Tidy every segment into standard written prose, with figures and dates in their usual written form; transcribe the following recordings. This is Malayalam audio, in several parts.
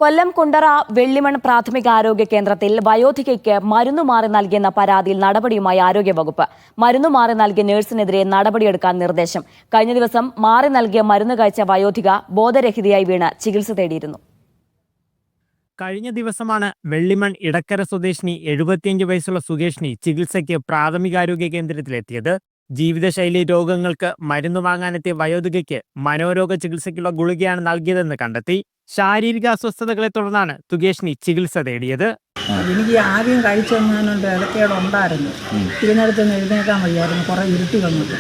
കൊല്ലം കുണ്ടറ വെള്ളിമൺ പ്രാഥമികാരോഗ്യ കേന്ദ്രത്തിൽ വയോധികയ്ക്ക് മരുന്നു മാറി നൽകിയെന്ന പരാതിയിൽ നടപടിയുമായി ആരോഗ്യവകുപ്പ്. മരുന്നു മാറി നൽകിയ നഴ്സിനെതിരെ നടപടിയെടുക്കാൻ നിർദ്ദേശം. കഴിഞ്ഞ ദിവസം മാറി നൽകിയ മരുന്ന് കഴിച്ച വയോധിക ബോധരഹിതയായി വീണ് ചികിത്സ തേടിയിരുന്നു. കഴിഞ്ഞ ദിവസമാണ് വെള്ളിമൺ ഇടക്കര സ്വദേശിനി 75 വയസ്സുള്ള സുകേഷിനി ചികിത്സയ്ക്ക് പ്രാഥമികാരോഗ്യ കേന്ദ്രത്തിലെത്തിയത്. ജീവിതശൈലി രോഗങ്ങൾക്ക് മരുന്ന് വാങ്ങാനെത്തിയ വയോധികയ്ക്ക് മനോരോഗ ചികിത്സയ്ക്കുള്ള ഗുളികയാണ് നൽകിയതെന്ന് കണ്ടെത്തി. ശാരീരിക അസ്വസ്ഥതകളെ തുടർന്നാണ് സുകേഷിനി ചികിത്സ തേടിയത്. എനിക്ക് ആദ്യം കഴിച്ചെങ്ങാനുണ്ട് ഇടയ്ക്കേടെ ഉണ്ടായിരുന്നു. ഇരുന്നിടത്ത് നിന്ന് എഴുന്നേക്കാൻ വയ്യായിരുന്നു, കുറേ ഇരുട്ടി വന്നിട്ട്.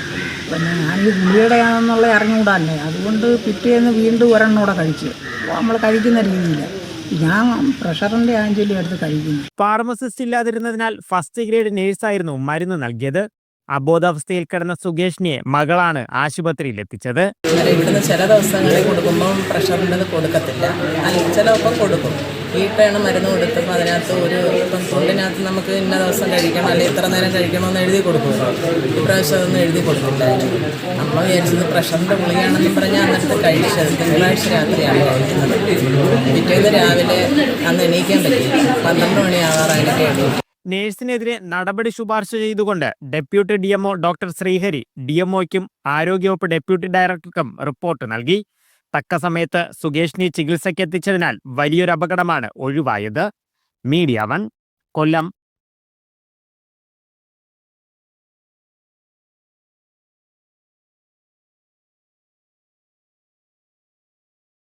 പിന്നെ ഞാൻ ഈ ഗുളികയുടെയാണെന്നുള്ള അറിഞ്ഞുകൂടാല്ലേ, അതുകൊണ്ട് പിറ്റേന്ന് വീണ്ടും ഒരെണ്ണൂടെ കഴിച്ചു. നമ്മൾ കഴിക്കുന്ന രീതിയിൽ ഞാൻ പ്രഷറിൻ്റെ ആഞ്ചലി എടുത്ത് കഴിക്കുന്നു. ഫാർമസിസ്റ്റ് ഇല്ലാതിരുന്നതിനാൽ ഫസ്റ്റ് ഗ്രേഡ് നേഴ്സായിരുന്നു മരുന്ന് നൽകിയത്. അബോധാവസ്ഥയിൽ കിടന്ന സുകേഷിനെ മകളാണ് ആശുപത്രിയിൽ എത്തിച്ചത്. ഇവിടുന്ന് ചില ദിവസങ്ങളിൽ കൊടുക്കുമ്പം പ്രഷറിൻ്റെത് കൊടുക്കത്തില്ല, ചിലപ്പം കൊടുക്കും. വീട്ടിലാണ് മരുന്ന് കൊടുത്തപ്പോൾ അതിനകത്ത് ഇപ്പം തുണ്ടിനകത്ത് നമുക്ക് ഇന്ന ദിവസം കഴിക്കണം അല്ലെങ്കിൽ ഇത്ര നേരം കഴിക്കണമെന്ന് എഴുതി കൊടുക്കുമല്ലോ. ഇപ്രാവശ്യം അതൊന്നും എഴുതി കൊടുത്തില്ലായിരുന്നു. നമ്മൾ വിചാരിച്ചത് പ്രഷറിൻ്റെ ഗുളികയാണെന്ന് പറഞ്ഞാൽ അന്നത്തെ കഴിച്ചത് തിങ്കളാഴ്ച രാത്രിയാണ് കഴിക്കുന്നത്. പിറ്റേന്ന് രാവിലെ അന്ന് എണീക്കാൻ പറ്റില്ല, 12 മണിയാവാറായിട്ട് എഴുതി. നേഴ്സിനെതിരെ നടപടി ശുപാർശ ചെയ്തുകൊണ്ട് ഡെപ്യൂട്ടി DMO ഡോക്ടർ ശ്രീഹരി DMOയ്ക്കും ആരോഗ്യവകുപ്പ് ഡെപ്യൂട്ടി ഡയറക്ടർക്കും റിപ്പോർട്ട് നൽകി. തക്ക സമയത്ത് സുകേഷിനെ ചികിത്സയ്ക്കെത്തിച്ചതിനാൽ വലിയൊരു അപകടമാണ് ഒഴിവായത്. മീഡിയ 1 കൊല്ലം.